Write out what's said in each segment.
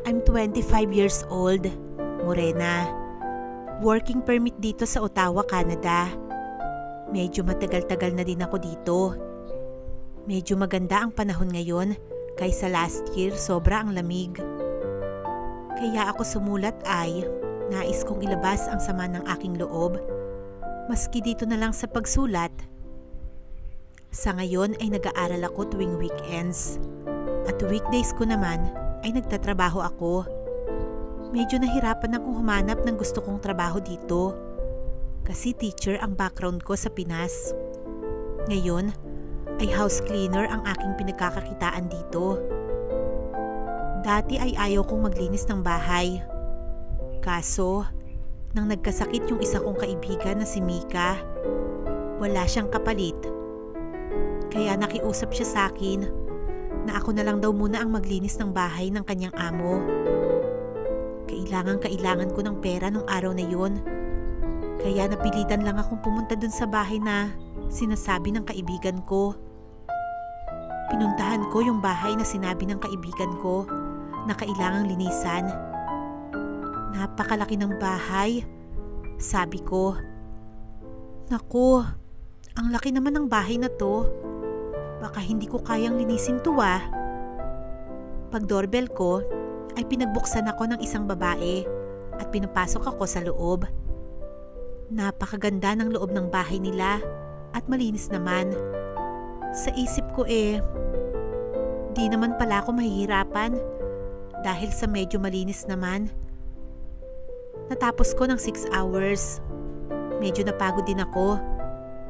I'm 25 years old, morena. Working permit dito sa Ottawa, Canada. Medyo matagal-tagal na din ako dito. Medyo maganda ang panahon ngayon kaysa last year, sobra ang lamig. Kaya ako sumulat ay nais kong ilabas ang sama ng aking loob. Maski dito na lang sa pagsulat. Sa ngayon ay nag-aaral ako tuwing weekends. At weekdays ko naman ay nagtatrabaho ako. Medyo nahirapan akong humanap ng gusto kong trabaho dito. Kasi teacher ang background ko sa Pinas. Ngayon ay house cleaner ang aking pinagkakakitaan dito. Dati ay ayaw kong maglinis ng bahay. Kaso, nang nagkasakit yung isa kong kaibigan na si Mika, wala siyang kapalit. Kaya nakiusap siya sa akin na ako na lang daw muna ang maglinis ng bahay ng kanyang amo. Kailangan ko ng pera nung araw na yun. Kaya napilitan lang akong pumunta dun sa bahay na sinasabi ng kaibigan ko. Pinuntahan ko yung bahay na sinabi ng kaibigan ko na kailangang linisan. Napakalaki ng bahay, sabi ko. Naku, ang laki naman ng bahay na to. Baka hindi ko kayang linisin to ah. Pag doorbell ko, ay pinagbuksan ako ng isang babae at pinapasok ako sa loob. Napakaganda ng loob ng bahay nila at malinis naman. Sa isip ko di naman pala ako mahihirapan dahil sa medyo malinis naman. Natapos ko ng 6 hours. Medyo napagod din ako.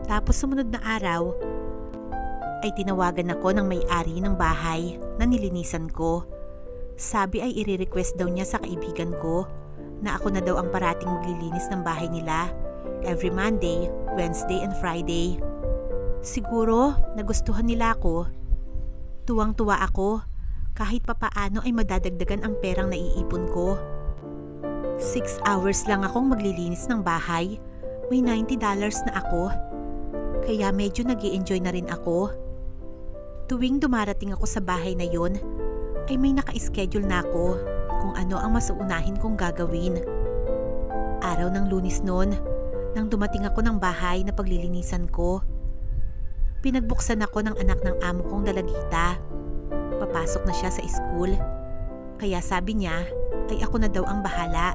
Tapos sumunod na araw, ay tinawagan ako ng may-ari ng bahay na nilinisan ko. Sabi ay i-request daw niya sa kaibigan ko na ako na daw ang parating maglilinis ng bahay nila every Monday, Wednesday and Friday. Siguro nagustuhan nila ako. Tuwang-tuwa ako kahit papaano ay madadagdagan ang perang naiipon ko. 6 hours lang akong maglilinis ng bahay. May $90 na ako. Kaya medyo nag-i-enjoy na rin ako. Tuwing dumarating ako sa bahay na yon, ay may naka-schedule na ako kung ano ang mas uunahin kong gagawin. Araw ng Lunes noon, nang dumating ako ng bahay na paglilinisan ko, pinagbuksan ako ng anak ng amo kong dalagita. Papasok na siya sa school. Kaya sabi niya ay ako na daw ang bahala.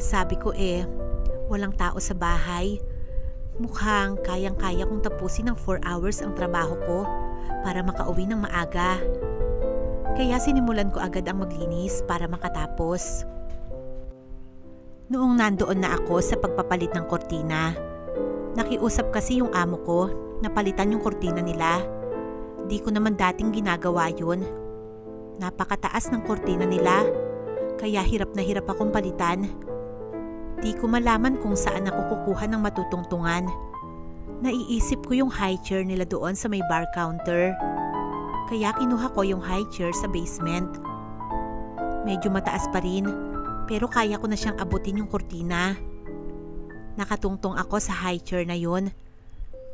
Sabi ko walang tao sa bahay. Mukhang kayang-kaya kong tapusin ng 4 hours ang trabaho ko para makauwi ng maaga. Kaya sinimulan ko agad ang maglinis para makatapos. Noong nandoon na ako sa pagpapalit ng kortina, nakiusap kasi yung amo ko na palitan yung kortina nila. Di ko naman dating ginagawa yun. Napakataas ng kortina nila, kaya hirap na hirap akong palitan. Di ko malaman kung saan ako kukuha ng matutungtungan. Naiisip ko yung high chair nila doon sa may bar counter. Kaya kinuha ko yung high chair sa basement. Medyo mataas pa rin, pero kaya ko na siyang abutin yung kortina. Nakatungtong ako sa high chair na yon.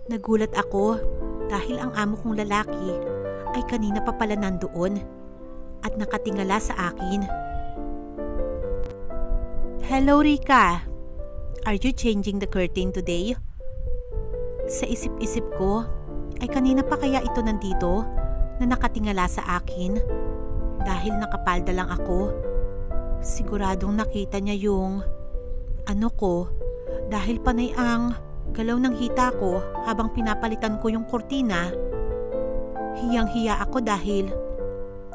Nagulat ako dahil ang amo kong lalaki ay kanina pa pala nandoon at nakatingala sa akin. Hello Rika, are you changing the curtain today? Sa isip-isip ko, ay kanina pa kaya ito nandito na nakatingala sa akin dahil nakapalda lang ako. Siguradong nakita niya yung ko dahil panay ang galaw ng hita ko habang pinapalitan ko yung kortina. Hiyang-hiya ako dahil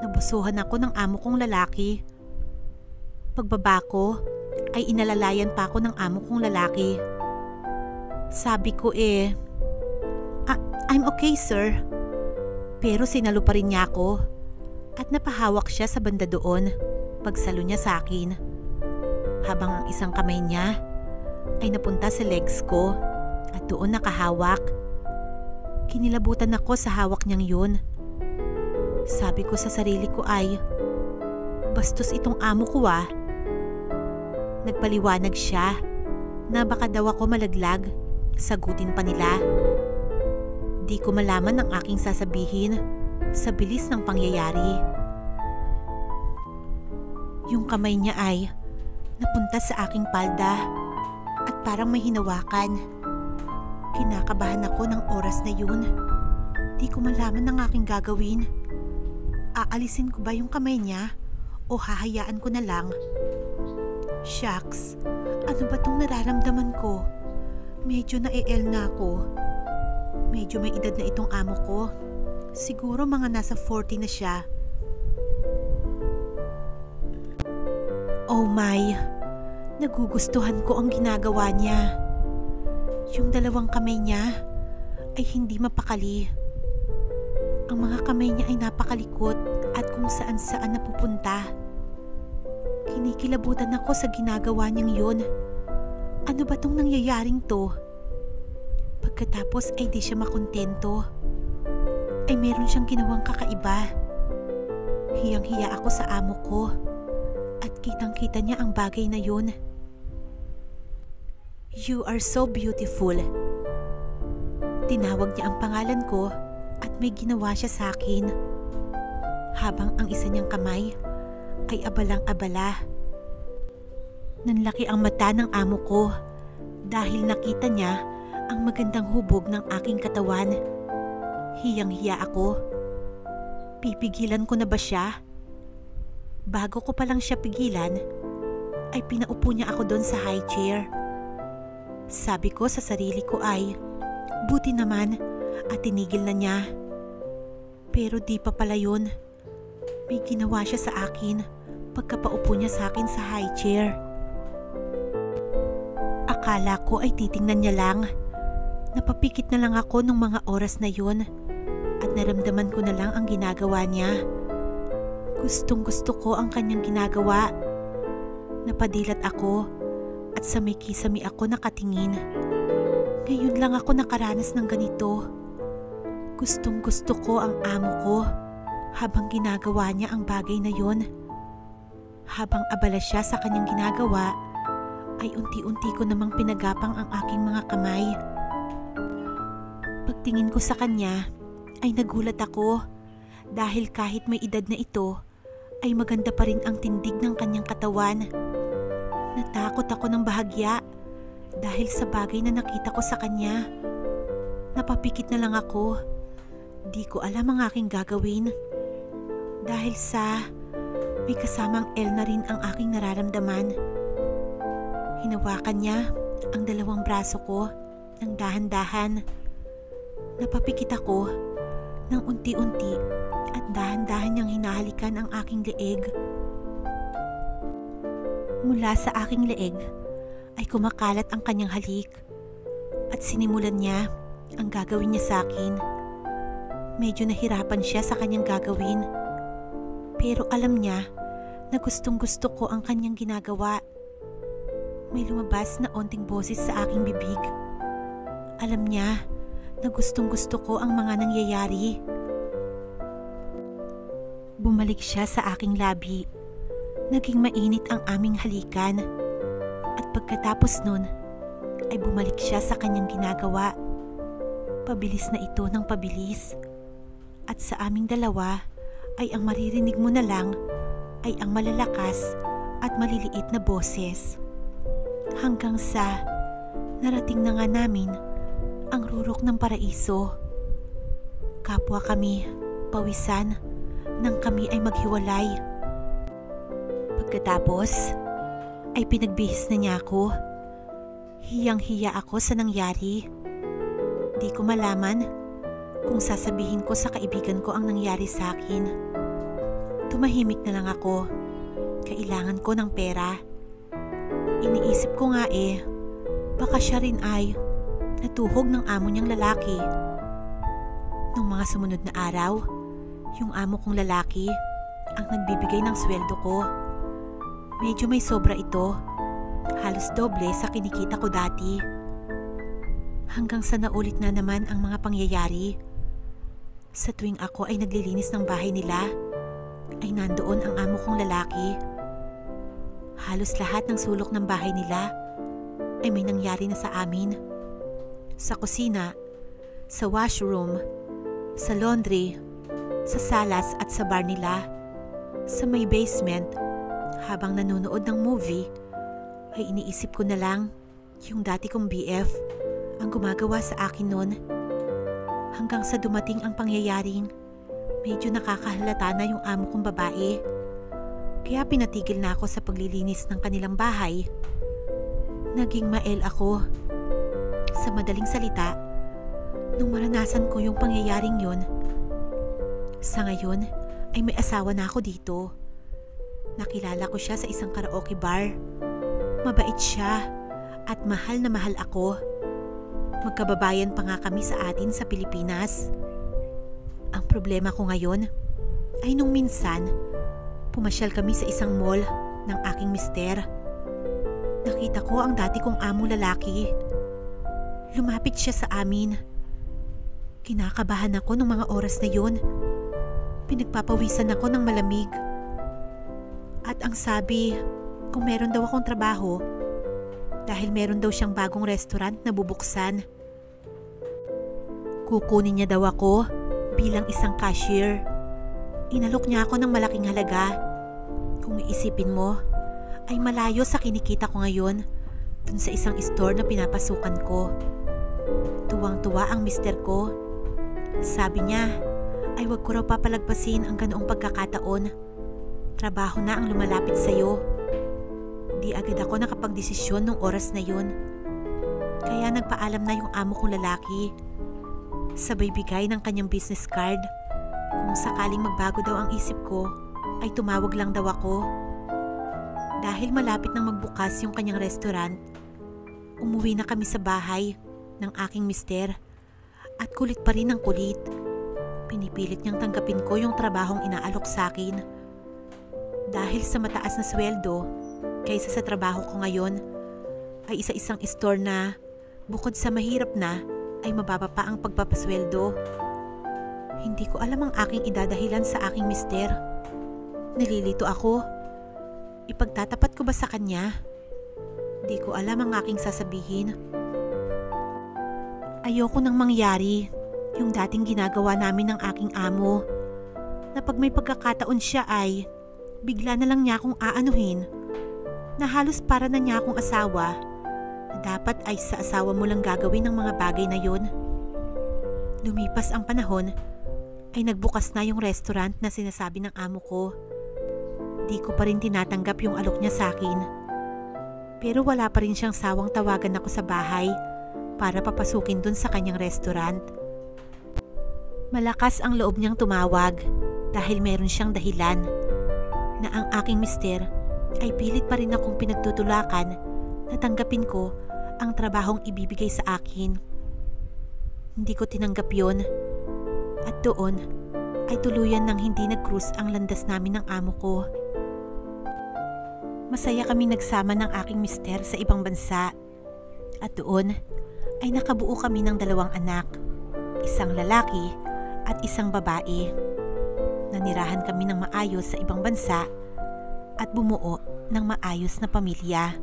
nabusuhan ako ng amo kong lalaki. Pagbaba ko, ay inalalayan pa ako ng amo kong lalaki. Sabi ko I'm okay sir. Pero sinalo pa rin niya ako at napahawak siya sa banda doon pagsalo niya sa akin. Habang ang isang kamay niya ay napunta sa legs ko at doon nakahawak. Kinilabutan ako sa hawak niyang yun. Sabi ko sa sarili ko ay, bastos itong amo ko ah. Nagpaliwanag siya na baka daw ako malaglag, sagutin pa nila. Di ko malaman ang aking sasabihin sa bilis ng pangyayari. Yung kamay niya ay napunta sa aking palda at parang may hinawakan. Kinakabahan ako ng oras na yun. Di ko malaman ang aking gagawin. Aalisin ko ba yung kamay niya o hahayaan ko na lang? Shucks, ano ba tong nararamdaman ko? Medyo na-el na ako. Medyo may edad na itong amo ko. Siguro mga nasa 40 na siya. Oh my, nagugustuhan ko ang ginagawa niya. Yung dalawang kamay niya ay hindi mapakali. Ang mga kamay niya ay napakalikot at kung saan-saan napupunta. Kinikilabutan ako sa ginagawa niyang yun. Ano ba tong nangyayaring to? Pagkatapos ay di siya makontento. Ay meron siyang ginawang kakaiba. Hiyang-hiya ako sa amo ko. At kitang-kita niya ang bagay na yun. You are so beautiful. Tinawag niya ang pangalan ko at may ginawa siya sa akin. Habang ang isa niyang kamay ay abalang-abala. Nanlaki ang mata ng amo ko dahil nakita niya ang magandang hubog ng aking katawan. Hiyang-hiya ako. Pipigilan ko na ba siya? Bago ko palang siya pigilan, ay pinaupo niya ako doon sa high chair. Sabi ko sa sarili ko ay, buti naman at tinigil na niya. Pero di pa pala yun. May ginawa siya sa akin pagkapaupo niya sa akin sa high chair. Akala ko ay titingnan niya lang. Napapikit na lang ako nung mga oras na yun at naramdaman ko na lang ang ginagawa niya. Gustong-gusto ko ang kanyang ginagawa. Napadilat ako at sa may kisami ako nakatingin. Ngayon lang ako nakaranas ng ganito. Gustong-gusto ko ang amo ko habang ginagawa niya ang bagay na yon. Habang abala siya sa kanyang ginagawa, ay unti-unti ko namang pinagapang ang aking mga kamay. Pagtingin ko sa kanya, ay nagulat ako dahil kahit may edad na ito, ay maganda pa rin ang tindig ng kanyang katawan. Natakot ako ng bahagya dahil sa bagay na nakita ko sa kanya. Napapikit na lang ako. Di ko alam ang aking gagawin. Dahil sa may kasamang L na rin ang aking nararamdaman. Hinawakan niya ang dalawang braso ko ng dahan-dahan. Napapikit ako ng unti-unti at dahan-dahan niyang hinahalikan ang aking leeg. Mula sa aking leeg ay kumakalat ang kanyang halik at sinimulan niya ang gagawin niya sa akin. Medyo nahirapan siya sa kanyang gagawin pero alam niya na gustong-gusto ko ang kanyang ginagawa. May lumabas na onting boses sa aking bibig. Alam niya na gustong-gusto ko ang mga nangyayari. Bumalik siya sa aking labi. Naging mainit ang aming halikan. At pagkatapos nun, ay bumalik siya sa kanyang ginagawa. Pabilis na ito ng pabilis. At sa aming dalawa, ay ang maririnig mo na lang ay ang malalakas at maliliit na boses. Hanggang sa narating na nga namin ang rurok ng paraiso. Kapwa kami, pawisan, nang kami ay maghiwalay. Pagkatapos, ay pinagbihis na niya ako. Hiyang-hiya ako sa nangyari. Di ko malaman kung sasabihin ko sa kaibigan ko ang nangyari sa akin. Tumahimik na lang ako. Kailangan ko ng pera. Iniisip ko nga baka siya rin ay natuhog ng amo niyang lalaki. Nung mga sumunod na araw, yung amo kong lalaki ang nagbibigay ng sweldo ko. Medyo may sobra ito. Halos doble sa kinikita ko dati. Hanggang sa naulit na naman ang mga pangyayari. Sa tuwing ako ay naglilinis ng bahay nila, ay nandoon ang amo kong lalaki. Halos lahat ng sulok ng bahay nila ay may nangyari na sa amin. Sa kusina, sa washroom, sa laundry, sa salas at sa bar nila, sa may basement, Habang nanonood ng movie, ay iniisip ko na lang yung dati kong BF ang gumagawa sa akin noon. Hanggang sa dumating ang pangyayaring medyo nakakahalata na yung amo kong babae. Kaya pinatigil na ako sa paglilinis ng kanilang bahay. Naging mael ako. Sa madaling salita, nung maranasan ko yung pangyayaring yun, sa ngayon ay may asawa na ako dito. Nakilala ko siya sa isang karaoke bar. Mabait siya at mahal na mahal ako. Magkababayan pa nga kami sa atin sa Pilipinas. Ang problema ko ngayon ay nung minsan, pumasyal kami sa isang mall ng aking mister. Nakita ko ang dati kong amo lalaki. Lumapit siya sa amin. Kinakabahan ako ng mga oras na yun. Pinagpapawisan ako ng malamig. At ang sabi, kung meron daw akong trabaho, dahil meron daw siyang bagong restaurant na bubuksan. Kukunin niya daw ako bilang isang cashier. Inalok niya ako ng malaking halaga. Kung iisipin mo, ay malayo sa kinikita ko ngayon dun sa isang store na pinapasukan ko. Tuwang-tuwa ang mister ko. Sabi niya, ay wag ko raw papalagpasin ang ganoong pagkakataon. Trabaho na ang lumalapit sa'yo. Di agad ako nakapagdesisyon nung oras na yun. Kaya nagpaalam na yung amo kong lalaki. Sabay bigay ng kanyang business card. Kung sakaling magbago daw ang isip ko, ay tumawag lang daw ako. Dahil malapit nang magbukas yung kanyang restaurant, umuwi na kami sa bahay ng aking mister. At kulit pa rin ang kulit. Pinipilit niyang tanggapin ko yung trabahong inaalok sa akin. Dahil sa mataas na sweldo, kaysa sa trabaho ko ngayon, ay isa-isang store na bukod sa mahirap na, ay mababa pa ang pagpapasweldo. Hindi ko alam ang aking idadahilan sa aking mister. Nalilito ako. Ipagtatapat ko ba sa kanya? Di ko alam ang aking sasabihin. Ayoko nang mangyari yung dating ginagawa namin ng aking amo, na pag may pagkakataon siya ay bigla na lang niya akong aanuhin, na halos para na niya akong asawa, na dapat ay sa asawa mo lang gagawin ang mga bagay na yun. Lumipas ang panahon, ay nagbukas na yung restaurant na sinasabi ng amo ko. Di ko pa rin tinatanggap yung alok niya sa akin. Pero wala pa rin siyang sawang tawagan ako sa bahay para papasukin dun sa kanyang restaurant. Malakas ang loob niyang tumawag dahil meron siyang dahilan na ang aking mister ay pilit pa rin akong pinagtutulakan na tanggapin ko ang trabahong ibibigay sa akin. Hindi ko tinanggap yon at doon ay tuluyan nang hindi nag-cruise ang landas namin ng amo ko. Masaya kaming nagsama ng aking mister sa ibang bansa at doon ay nakabuo kami ng 2 anak, isang lalaki at isang babae. Nanirahan kami ng maayos sa ibang bansa at bumuo ng maayos na pamilya.